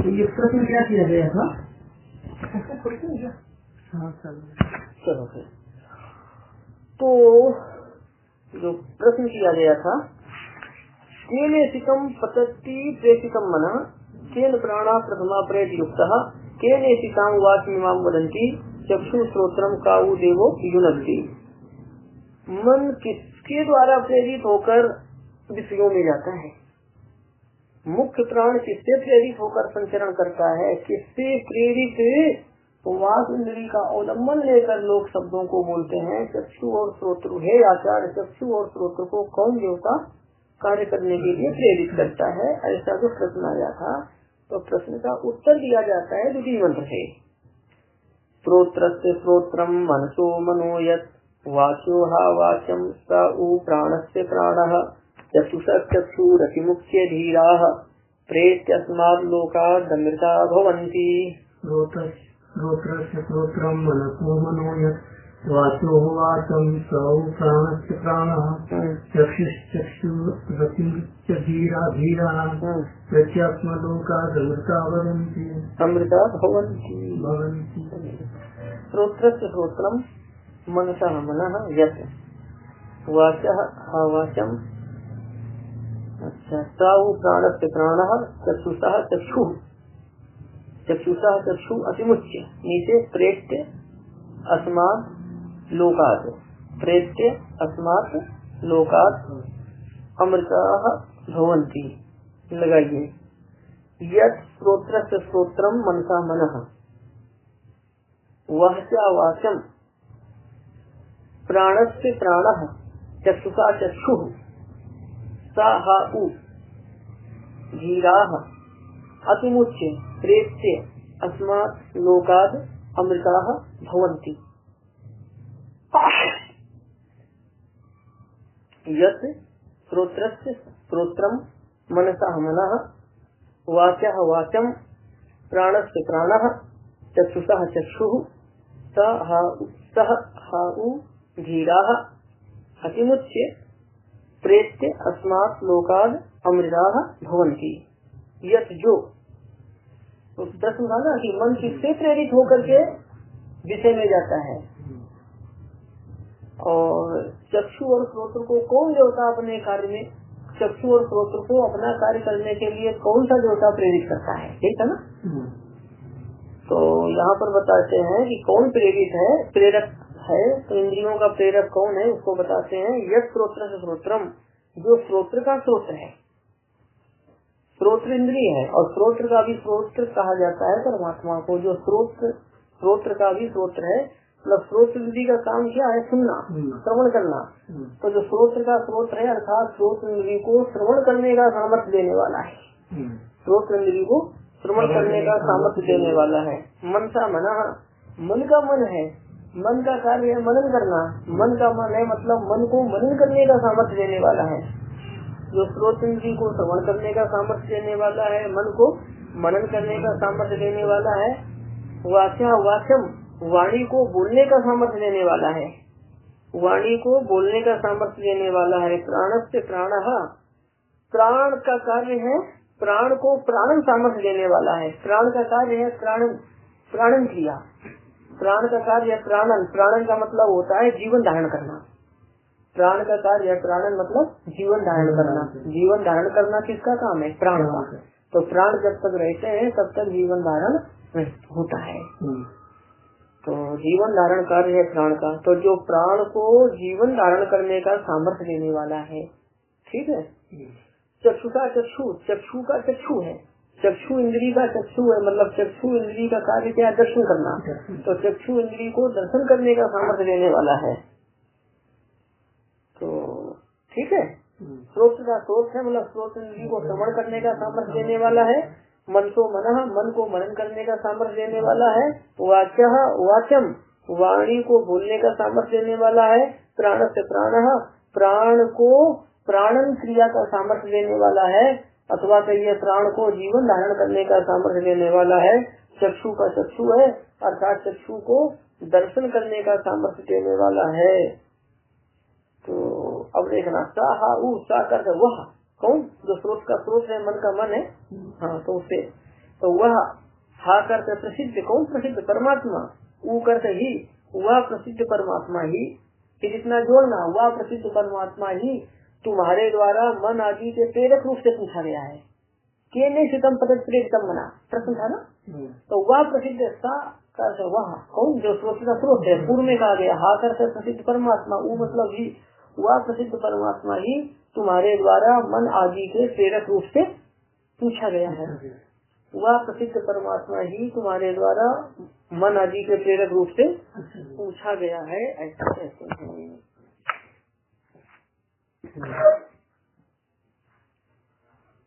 तो ये प्रश्न क्या किया गया था? हाँ चलो फिर तो जो प्रश्न किया गया था, केनेसिकम पतति प्रेषितम मन केन प्राणा प्रथमा प्रेत युक्तः केनेसिकां वाचमिमां वदन्ति चक्षु श्रोत्रम काऊ देवो युनक्ति। मन किसके द्वारा प्रेरित होकर विषयों में जाता है? मुख्य प्राण किससे प्रेरित होकर संचरण करता है? किससे प्रेरित वाक इंद्री का अवलंबन लेकर लोग शब्दों को बोलते हैं? चक्षु और श्रोत्र। हे आचार्य, चक्षु और श्रोत्र को कौन देवता कार्य करने के लिए प्रेरित करता है? ऐसा जो प्रश्न आया था, तो प्रश्न का उत्तर दिया जाता है द्वितीय मंत्र से। श्रोत्रस्य श्रोत्रम मनसो मनो यत् वाचो हा वाचम स उ प्राणस्य प्राणः चक्षुषः चक्षुरतिमुच्य धीराः प्रेत्यस्मात् लोकात् अमृता भवन्ति। श्रोत्रस्य श्रोत्रम मनसो मनो यत् वाचो वाचम स उ प्राणस्य प्राणः चक्षुश्चक्षुरतिमुच्य धीराः प्रेत्यस्मात् लोकात् अमृता भवन्ति। श्रोत्रस्य श्रोत्रम मनसः मनः यत् वाचः वाचम अच्छा साउ प्राणस्य प्राणः चक्षुषः चक्षु अतिमुच्य नीचे प्रेत्य अस्मात् लोकात् अमृताः भवन्ति। लगाइए, यत् श्रोत्रस्य श्रोत्रम मनसा मनः वाचा वाचम प्राणस्य प्राणः चक्षुषा चक्षुः सा हा उ धीराः अतिमुच्य प्रेत्य अस्मात् लोकात् अमृताः भवन्ति। यत् श्रोत्रस्य श्रोत्रम मनसः मनः वाचः वाचम प्राणस्य प्राणः चक्षुषः चक्षुः सः हा उ धीराः अतिमुच्य प्रेत्य अस्मात् लोकात् अमृताः भवन्ति। यत् जो, तो प्रश्न था ना कि मन किससे प्रेरित होकर के विषय में जाता है, और चक्षु और श्रोत्र को कौन देवता अपने कार्य में, चक्षु और श्रोत्र को अपना कार्य करने के लिए कौन सा देवता प्रेरित करता है, ठीक है ना? तो यहाँ पर बताते हैं कि कौन प्रेरित है, प्रेरक है। तो इंद्रियों का प्रेरक कौन है उसको बताते हैं। यत् श्रोत्र से श्रोत्रम, जो श्रोत्र का श्रोत्र है, श्रोत्र इंद्रिय है, और श्रोत्र का भी श्रोत्र कहा जाता है परमात्मा को। जो श्रोत्र का भी श्रोत्र है, मतलब श्रोत्र इंद्रिय का काम क्या है? सुनना, श्रवण करना। तो जो श्रोत्र का श्रोत्र है, अर्थात श्रोत्र इंद्रिय को श्रवण करने का सामर्थ्य देने वाला है, श्रोत्र इंद्रिय को श्रवण करने का सामर्थ्य देने वाला है। मनसा मनः, मन का मन है, मन का कार्य है मनन करना। मन का मन है मतलब मन को मनन करने का सामर्थ्य देने वाला है। जो श्रोत्र इंद्रिय को श्रवण करने का सामर्थ्य देने वाला है, मन को मनन करने का सामर्थ्य देने वाला है। वाचा वाचम, वाणी को बोलने का सामर्थ्य देने वाला है, वाणी को बोलने का सामर्थ्य देने वाला है। प्राणस्य प्राणः, प्राण का कार्य है प्राण को प्राणन सामर्थ्य देने वाला है। प्राण का कार्य है प्राणन क्रिया, प्राण का कार्य है प्राणन। प्राणन का मतलब होता है जीवन धारण करना। प्राण का कार्य है प्राणन मतलब जीवन धारण करना। जीवन धारण करना किसका काम है? प्राण का। तो प्राण जब तक रहते हैं तब तक जीवन धारण होता है। तो जीवन धारण कार्य है प्राण का। तो जो प्राण को जीवन धारण करने का सामर्थ्य देने वाला है, ठीक है। चक्षु का चक्षु, चक्षु का चक्षु है, चक्षु इंद्री का चक्षु है, मतलब चक्षु इंद्री का कार्य क्या है? दर्शन करना। तो चक्षु इंद्री को दर्शन करने का सामर्थ्य देने वाला है। तो ठीक है। श्रोत्र का श्रोत्र है, मतलब श्रोत्र इंद्री को श्रवण करने का सामर्थ्य देने वाला है। मनसो मनः, मन को मनन करने का सामर्थ्य देने वाला है। वाचः वाचम, वाणी को बोलने का सामर्थ्य देने वाला है। प्राणस्य प्राणः, प्राण को प्राणन क्रिया का सामर्थ्य देने वाला है, अथवा कहिए प्राण को जीवन धारण करने का सामर्थ्य देने वाला है। चक्षु का चक्षु है, अर्थात चक्षु को दर्शन करने का सामर्थ्य देने वाला है। तो अब देखना, सा हा उ, सा कर वह कौन? जो स्रोत का स्रोत है, मन का मन है। हाँ, तो उससे तो वह हा करते प्रसिद्ध, कौन प्रसिद्ध? परमात्मा। ऊ करते ही, वह प्रसिद्ध परमात्मा ही, इतना जोड़ना, वह प्रसिद्ध परमात्मा ही तुम्हारे द्वारा मन आदि के प्रेरक रूप से पूछा गया है। के नहीं सितम पद प्रेरितम बना प्रश्न था ना। तो वह प्रसिद्ध सा कर वह कौन? जो स्रोत का स्रोत है। पूर्व में कहा गया हा करते प्रसिद्ध परमात्मा, वो मतलब ही वह प्रसिद्ध परमात्मा ही तुम्हारे द्वारा मन आदि के प्रेरक रूप से पूछा गया है। वह प्रसिद्ध परमात्मा ही तुम्हारे द्वारा मन आदि के प्रेरक रूप से पूछा गया है, ऐसा कहते हैं।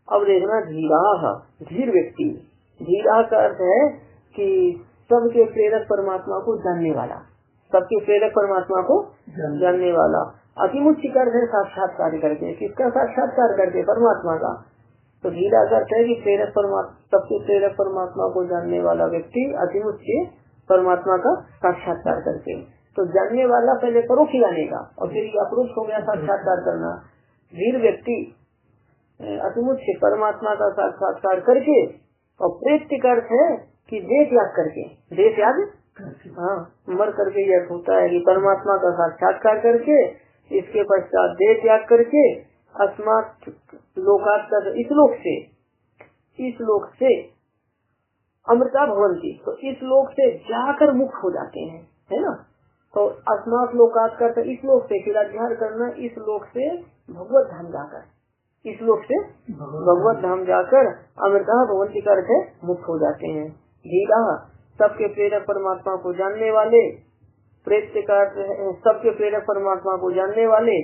अब देखना धीरा, धीर व्यक्ति। धीरा का अर्थ है कि सबके प्रेरक परमात्मा को जानने वाला, सबके प्रेरक परमात्मा को जानने वाला। अतिमुच्च कर है साक्षात्कार करके। किसका साक्षात्कार करके? परमात्मा का। तो धीरा का अर्थ है कि प्रेरक परमात्मा, सबके प्रेरक परमात्मा को जानने वाला व्यक्ति अतिमुच्च परमात्मा का साक्षात्कार करके। तो जानने वाला पहले परोक्ष जानेगा और फिर अपरोक्ष हो गया साक्षात्कार करना। धीर व्यक्ति अतिमुच्च परमात्मा का साक्षात्कार करके, और प्रेत्य का अर्थ है कि देह त्याग करके। देह त्याग, हाँ, मर करके यह होता है कि परमात्मा का साक्षात्कार करके, इसके पश्चात देह त्याग करके अस्मात् लोकात्, इस लोक से अमृता भवन्ति, तो इस लोक से जाकर मुक्त हो जाते हैं, है ना। तो अस्मात् लोकात् का इस लोक से, फिर अध्ययन करना, इस लोक से भगवत धाम जाकर, इस लोक से भगवत धाम जाकर अमृता भवन्ति का अर्थ है मुक्त हो जाते हैं। धीरा सबके प्रेरक परमात्मा को जानने वाले, प्रेत्य का अर्थ है सबके प्रेरक परमात्मा को जानने वाले,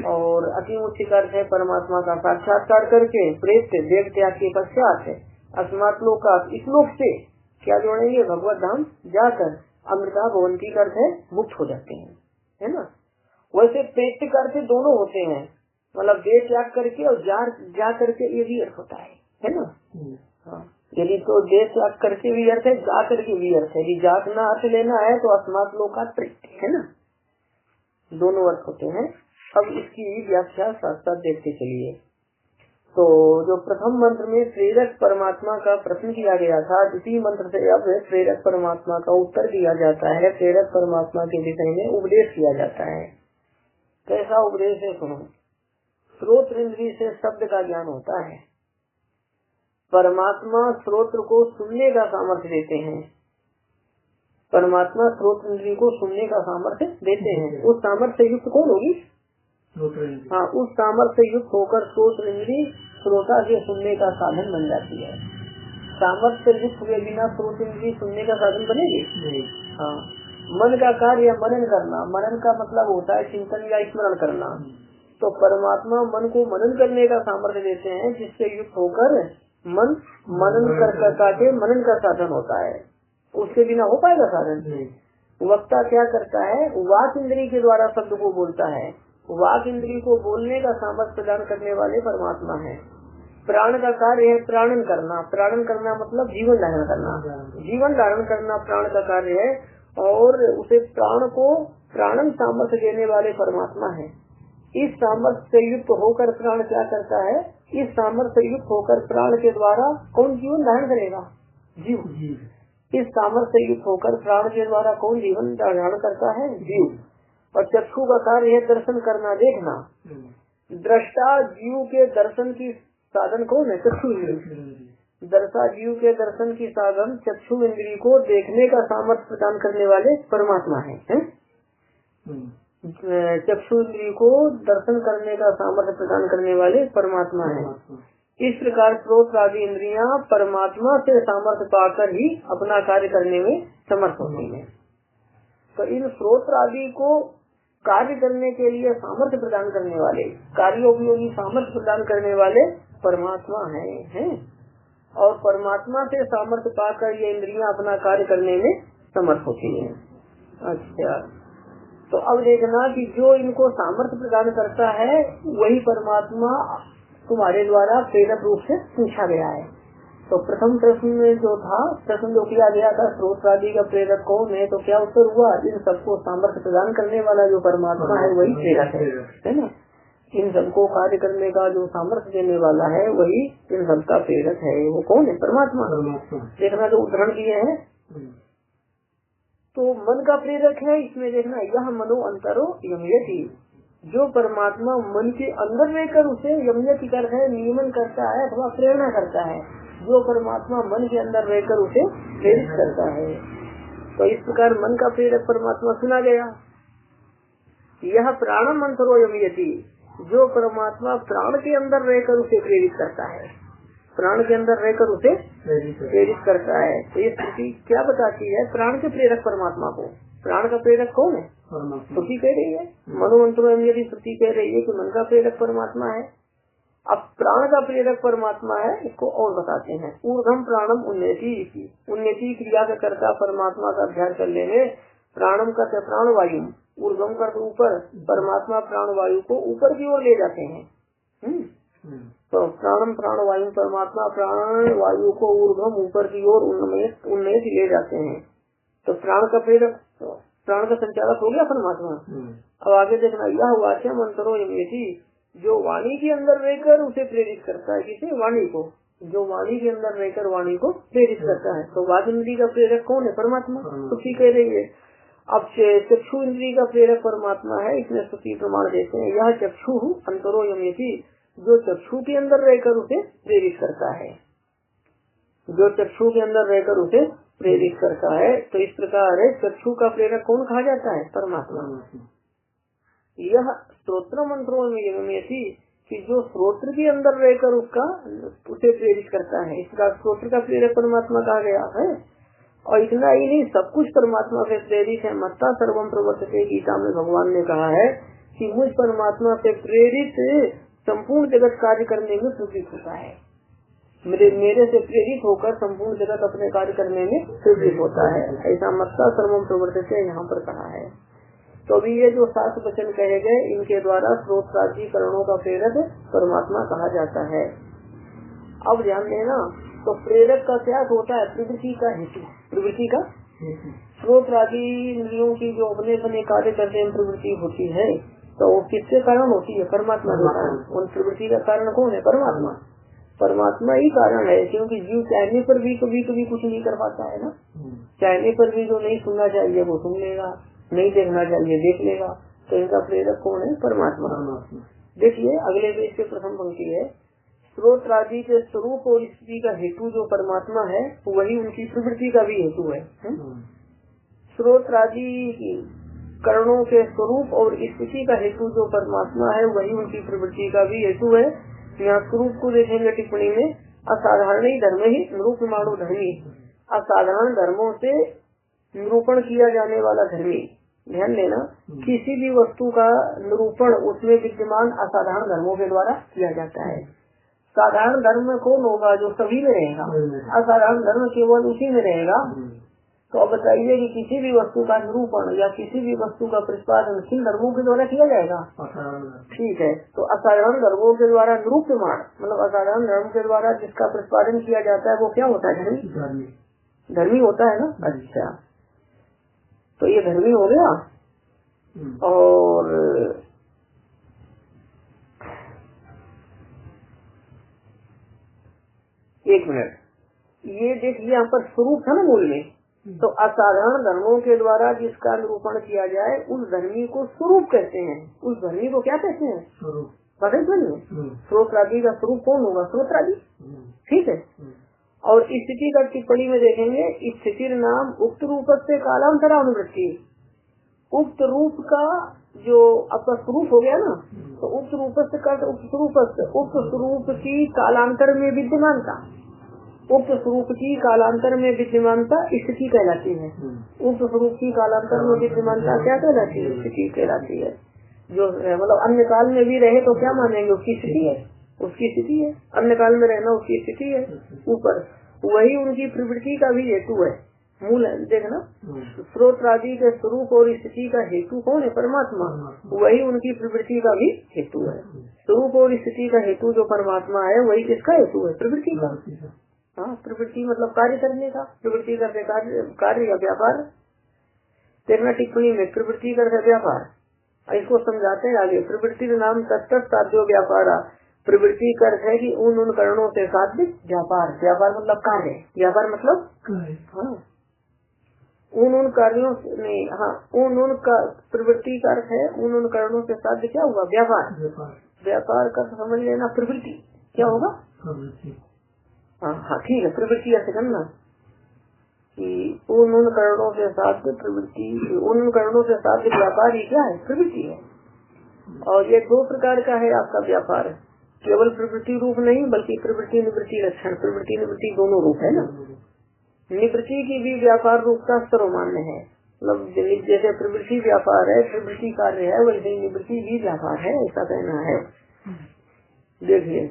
और अतिमुच्च का अर्थ है परमात्मा का साक्षात्कार करके। प्रेत्य देव त्याग के पश्चात है अस्मात् लोकात्, इस लोक से क्या जोड़ेंगे? भगवत धाम जाकर अमृता भवन्ति का अर्थ है मुक्त हो जाते हैं, है ना। वैसे प्रेत्य का अर्थ दोनों होते हैं, मतलब देह त्याग करके और जा करके ये भी अर्थ होता है ना। हाँ, यदि तो देह त्याग करके भी अर्थ है, जा करके भी अर्थ है। यदि जातना अर्थ लेना है तो अस्मात् लोकात् प्रेत्य, है ना, दोनों अर्थ होते हैं। अब इसकी व्याख्या साथ साथ देखते चलिए। तो जो प्रथम मंत्र में प्रेरक परमात्मा का प्रश्न किया गया था, इसी मंत्र से अब प्रेरक परमात्मा का उत्तर दिया जाता है। प्रेरक परमात्मा के विषय में उपदेश किया जाता है। कैसा उपदेश है? सुनो। श्रोत इंद्रिय से शब्द का ज्ञान होता है। परमात्मा श्रोत्र को सुनने का सामर्थ्य देते हैं। परमात्मा श्रोत इंद्रिय को सुनने का सामर्थ्य देते हैं। उस सामर्थ्य युक्त कौन होगी? हाँ, उस सामर्थ्य युक्त होकर श्रोत इंद्रिय श्रोता के सुनने का साधन बन जाती है। सामर्थ्य युक्त हुए बिना श्रोत इंद्रिय सुनने का साधन बनेगी? हाँ, मन का कार्य मनन करना। मनन का मतलब होता है चिंतन या स्मरण करना। तो परमात्मा मन को मनन करने का सामर्थ्य देते हैं, जिससे युक्त होकर मन मनन करके मनन का साधन होता है। उसके बिना हो पाएगा साधन? वक्ता क्या करता है? वाक इंद्रिय के द्वारा शब्द को बोलता है। वाक इंद्रिय को बोलने का सामर्थ्य प्रदान करने वाले परमात्मा है। प्राण का कार्य है प्राणन करना। प्राणन करना मतलब जीवन धारण करना। जीवन धारण करना प्राण का कार्य है, और उसे प्राण को प्राणन सामर्थ्य देने वाले परमात्मा है। इस सामर्थ्य से युक्त होकर प्राण क्या करता है? इस सामर्थ्य युक्त होकर प्राण के द्वारा कौन जीवन धारण करेगा? जीव। इस सामर्थ्य युक्त होकर प्राण के द्वारा कौन जीवन धारण करता है? जीव। और चक्षु का कार्य है दर्शन करना, देखना। दृष्टा जीव के दर्शन की साधन कौन है? चक्षु इंद्रिय। दर्शा जीव के दर्शन की साधन चक्षु इंद्रिय को देखने का सामर्थ्य प्रदान करने वाले परमात्मा है। चक्षु इंद्रिय को दर्शन करने का सामर्थ्य प्रदान करने वाले परमात्मा है। इस प्रकार श्रोत आदि इंद्रियां परमात्मा से सामर्थ्य पाकर ही अपना कार्य करने में समर्थ होती हैं। तो इन श्रोत आदि को कार्य करने के लिए सामर्थ्य प्रदान करने वाले, कार्योपयोगी सामर्थ्य प्रदान करने वाले परमात्मा हैं। और परमात्मा से सामर्थ्य पाकर ये इंद्रियां अपना कार्य करने में समर्थ होती हैं। अच्छा, तो अब देखना कि जो इनको सामर्थ्य प्रदान करता है वही परमात्मा तुम्हारे द्वारा प्रेरक रूप से पूछा गया है। तो प्रथम प्रश्न में जो था, प्रश्न जो किया गया था श्रोत आदि का प्रेरक कौन है, तो क्या उत्तर हुआ? इन सबको सामर्थ्य प्रदान करने वाला जो परमात्मा है वही प्रेरक है ना। इन सबको कार्य करने का जो सामर्थ्य देने वाला है वही इन सबका प्रेरक है। वो कौन है? परमात्मा। देखना जो उदाहरण दिए हैं तो मन का प्रेरक है। इसमें देखना यह मनो अंतरो यमयति, जो परमात्मा मन के अंदर रहकर उसे यमयति करता है, नियमन करता है अथवा प्रेरणा करता है। जो परमात्मा मन के अंदर रहकर उसे प्रेरित करता है। तो इस प्रकार मन का प्रेरक परमात्मा सुना गया। यह प्राणम अंतरो यमयति, जो परमात्मा प्राण के अंदर रहकर उसे प्रेरित करता है, प्राण के अंदर रहकर उसे प्रेरित करता है। तो ये श्रुति क्या बताती है? प्राण के प्रेरक परमात्मा को। प्राण का प्रेरक कौन है? श्रुति कह रही है। मनोमंत्रो यदि श्रुति कह रही है कि मन का प्रेरक परमात्मा है। अब प्राण का प्रेरक परमात्मा है, इसको और बताते हैं। ऊर्ध्वम प्राणम उन्नति, उन्नति क्रिया का कर्ता परमात्मा का अध्ययन कर लेने। प्राणम का प्राण वायु, ऊर्ध्वम का ऊपर, परमात्मा प्राण वायु को ऊपर की ओर ले जाते हैं। तो प्राणम प्राण वायु, परमात्मा प्राण वायु को ऊर्ध्वम ऊपर की ओर उन्नति ले जाते हैं। तो प्राण का प्रेरक, प्राण का संचालक हो गया परमात्मा। अब आगे देखना, यह वाच्यम अंतरो यमयति, जो वाणी के अंदर रहकर उसे प्रेरित करता है। किसे? वाणी को। जो वाणी के अंदर रहकर वाणी को प्रेरित करता है। तो वाद इंद्रिय का प्रेरक कौन है? परमात्मा। श्रुति कह रही है। अब चक्षु इंद्रिय का प्रेरक परमात्मा है। इसमें श्रुति प्रमाण देते हैं, यह चक्षु अंतरो यमयति, जो चक्षु के अंदर रहकर उसे प्रेरित करता है। जो चक्षु के अंदर रहकर उसे प्रेरित करता है। तो इस प्रकार चक्षु का प्रेरक कौन कहा जाता है? परमात्मा। यह स्त्रोत्र मंत्रों में यमयति, कि जो स्त्रोत्र के अंदर रहकर उसे प्रेरित करता है। इसका स्त्रोत्र का प्रेरक परमात्मा कहा गया है। और इतना ही नहीं, सब कुछ परमात्मा से प्रेरित है। मत्ता सर्वम प्रवर्तते, गीता में भगवान ने कहा है कि मुझ परमात्मा से प्रेरित संपूर्ण जगत कार्य करने में प्रवृत्त होता है। मेरे से प्रेरित होकर संपूर्ण जगत अपने कार्य करने में प्रवृत्त होता है। ऐसा मत्ता सर्वम प्रवर्तते यहाँ पर कहा है। तो अभी ये जो 7 वचन कहे गए, इनके द्वारा स्रोत्रादि करणों का प्रेरक परमात्मा कहा जाता है। अब ध्यान देना, तो प्रेरक का क्या होता है? प्रवृत्ति का हेतु। प्रवृत्ति का स्रोत्रादि इंद्रियों की जो अपने अपने कार्य करने में प्रवृत्ति होती है, तो वो किसके कारण होती है? परमात्मा के कारण। उन प्रवृत्ति का कारण कौन है? परमात्मा। परमात्मा ही कारण है, क्योंकि जीव चाहने पर भी कभी कभी कुछ नहीं कर पाता है ना। चाहने पर भी जो नहीं सुनना चाहिए वो सुन लेगा, नहीं देखना चाहिए देख लेगा। तो इनका प्रेरक कौन है? परमात्मा। देखिए अगले पेज के प्रथम पंक्ति है, स्रोत्रादि के स्वरूप और स्थिति का हेतु जो परमात्मा है, वही उनकी प्रवृत्ति का भी हेतु है। स्रोत्रादि करणों के स्वरूप और स्थिति का हेतु जो परमात्मा है, वही उनकी प्रवृत्ति का भी हेतु है। यहाँ स्वरूप को देखेंगे टिप्पणी में, असाधारण धर्म ही निरूपमाणु धर्मी, असाधारण धर्मों से निरूपण किया जाने वाला धर्मी। ध्यान देना, किसी भी वस्तु का निरूपण उसमें विद्यमान असाधारण धर्मों के द्वारा किया जाता है। साधारण धर्म कौन होगा? जो सभी में रहेगा। असाधारण धर्म केवल उसी में रहेगा। तो अब बताइए कि किसी भी वस्तु का निरूपण या किसी भी वस्तु का प्रतिपादन किन धर्मों के द्वारा किया जाएगा? ठीक है, तो असाधारण धर्मों के द्वारा निरूपमान, मतलब असाधारण धर्म के द्वारा जिसका प्रतिपादन किया जाता है वो क्या होता है? धर्मी। धर्मी होता है ना। अच्छा, तो ये धर्मी हो गया। और एक मिनट, ये देखिए यहाँ पर स्वरूप था ना मूल में। तो असाधारण धर्मों के द्वारा जिसका निरूपण किया जाए उस धर्मी को स्वरूप कहते हैं। उस धर्मी को क्या कहते हैं? पता ही। स्रोत्रादि का स्वरूप कौन होगा? स्रोत्रादि। ठीक है। और स्थिति का टिप्पणी में देखेंगे, स्थिति नाम उक्त रूप से कालांतरा अनुवृत्ति। उक्त रूप का जो आपका स्वरूप हो गया ना, तो उक्त रूप से उक्त स्वरूप की कालांतर में विद्यमानता, उक्त स्वरूप की कालांतर में विद्यमानता स्थिति कहलाती है। उक्त स्वरूप की कालांतर में विद्यमानता क्या कहलाती है? स्थिति कहलाती है। जो मतलब अन्य काल में भी रहे तो क्या मानेंगे? उसकी स्थिति है, उसकी स्थिति है। अन्य काल में रहना उसकी स्थिति है। ऊपर वही उनकी प्रवृत्ति का भी हेतु है। मूल देखना, स्रोत्रादि के स्वरूप और स्थिति का हेतु कौन है? परमात्मा। वही उनकी प्रवृत्ति का भी हेतु है। स्वरूप और स्थिति का हेतु जो परमात्मा है, वही किसका हेतु है? प्रवृत्ति का। हाँ, प्रवृत्ति मतलब कार्य करने का। प्रवृत्ति करते कार्य या व्यापार। देखना टिप्पणी में, प्रवृत्ति करते व्यापार। इसको समझाते हैं आगे। प्रवृत्ति नाम तत्त साध्यो व्यापारा, प्रवृत्ति का अर्थ है कि उन कारणों से साध्य व्यापार। व्यापार मतलब कार्य, व्यापार मतलब हाँ उन कार्यों से नहीं, हाँ उन का प्रवृत्ति का अर्थ है उन कारणों से साध्य क्या हुआ व्यापार। व्यापार का समझ लेना प्रवृत्ति क्या होगा। हाँ ठीक है, प्रवृत्ति ऐसे करना कि उन कारणों से साध्य प्रवृत्ति, उन कारणों से साध्य व्यापार ये क्या है प्रवृत्ति है। और ये दो प्रकार का है आपका व्यापार, केवल प्रवृत्ति रूप नहीं बल्कि प्रवृत्ति निवृत्ति लक्षण, प्रवृत्ति निवृत्ति दोनों रूप है ना। निवृत्ति की भी व्यापार रूपता सर्वमान्य है, मतलब जैसे प्रवृत्ति व्यापार है, प्रवृत्ति कार्य है, वैसे निवृत्ति भी व्यापार है, ऐसा कहना है। देखिए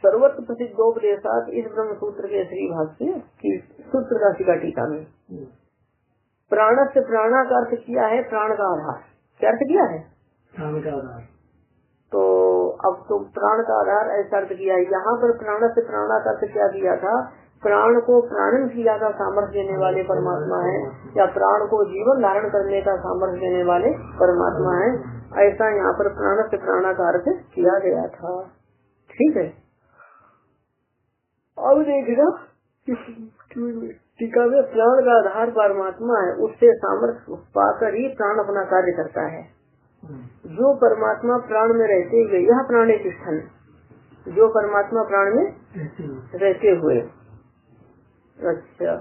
सर्वत्र प्रसिद्धोपदेशात इस ब्रह्म सूत्र के श्री भाष्य की सूत्र का शिका टीका में प्राण से प्राणा का अर्थ किया है प्राण का आधार। क्या अर्थ किया है प्राण का आधार। तो अब तो प्राण का आधार ऐसा अर्थ किया है। यहाँ पर प्राण से प्राणा का अर्थ क्या दिया था, प्राण को प्राणन किया का सामर्थ्य देने वाले परमात्मा है, या प्राण को जीवन धारण करने का सामर्थ्य देने वाले परमात्मा है, ऐसा यहाँ पर प्राण से प्राणा का अर्थ किया गया था। ठीक है, अब देखिएगा टीका में प्राण का आधार परमात्मा है, उससे सामर्थ्य पाकर ही प्राण अपना कार्य करता है। जो परमात्मा प्राण में रहते हुए, यह प्राणी तिष्ठन, जो परमात्मा प्राण में रहते हुए। अच्छा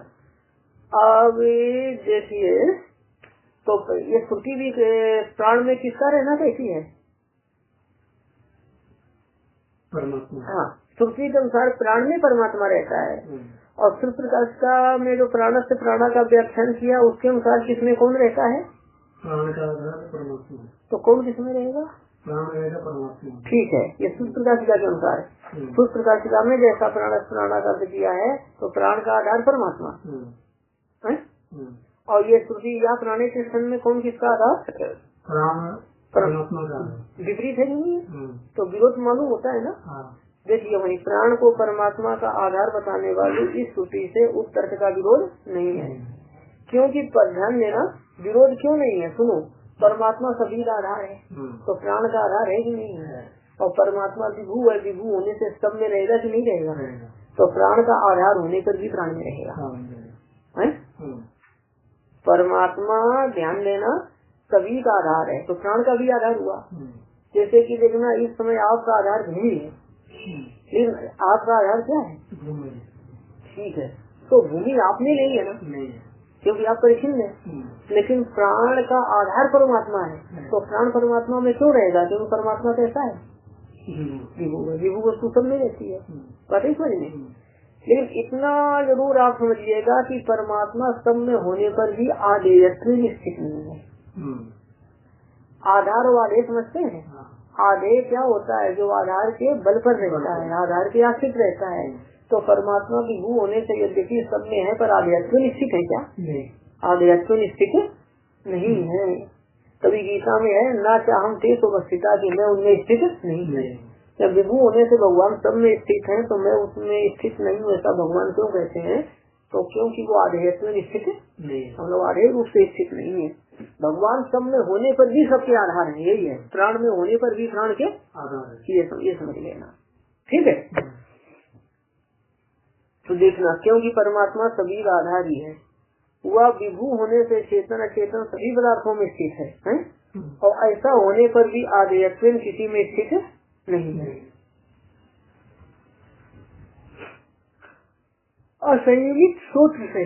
अब देखिए तो ये श्रुति भी प्राण में किसका रहना कैसी है परमात्मा। हाँ श्रुति के अनुसार प्राण में परमात्मा रहता है। और सूर्य प्रकाश का में जो प्राण से प्राणा का व्याख्यान किया उसके अनुसार किसमें कौन रहता है प्राण का आधार परमात्मा। तो कौन किसमें रहेगा प्राण रहेगा परमात्मा। ठीक है, ये सूर्य प्रकाशिका के अनुसार। सूर्य प्रकाशिका में जैसा प्राण प्राणा का किया है तो प्राण का आधार परमात्मा है। और ये श्रुति या प्राणी के स्तन में कौन किसका आधार परमात्मा का विपरीत है नहीं है, तो विरोध मालूम होता है ना। देखिए वही प्राण को परमात्मा का आधार बताने वाली इस श्रुति से उस तर्क का विरोध नहीं है, क्योंकि ध्यान देना विरोध क्यों नहीं है। सुनो, परमात्मा सभी का आधार है तो प्राण का आधार है कि नहीं है, और परमात्मा विभू है, विभू होने से सब में रहेगा कि नहीं रहेगा, तो प्राण का आधार होने पर भी प्राण में रहेगा। परमात्मा ध्यान देना सभी का आधार है तो प्राण का भी आधार हुआ। जैसे कि देखना इस समय आपका आधार भूमि है, लेकिन आपका आधार क्या है ठीक है, तो भूमि आपने नहीं है ना, क्योंकि आप परिचिन्न है, लेकिन प्राण का आधार परमात्मा है तो प्राण परमात्मा में क्यों रहेगा, क्योंकि परमात्मा कैसा है विभू वस्तु सब में रहती है। बात समझ में, लेकिन इतना जरूर आप समझिएगा कि परमात्मा सब में होने पर भी आधेयत्व निश्चित नहीं है। आधार वाले समझते हैं, आधेय क्या होता है जो आधार के बल पर रहता है, आधार के आश्रित रहता है। तो परमात्मा विभू होने से यद्यपि सब में है पर आधेयत्व निश्चित है क्या, आधेयत्व निश्चित नहीं है। कभी गीता में है ना चाहम ते उपस्थिता की मैं उनमें स्थित नहीं है। जब विभू होने से भगवान सब में स्थित है तो मैं उसमें स्थित नहीं हूँ, ऐसा भगवान क्यों कहते हैं, तो क्योंकि वो आधेयत्व स्थित नहीं, हम लोग आधेय रूप से स्थित नहीं है। भगवान सब में होने पर भी सबके आधार है, यही है, प्राण में होने पर भी प्राण के आधार, ये समझ लेना। ठीक है, तो देखना क्योंकि परमात्मा सभी का आधार ही है, वह विभू होने से चेतन अचेतन सभी पदार्थों में स्थित है? और ऐसा होने पर भी आधेयत्व किसी में स्थित नहीं है। असंयोगित सूत्र से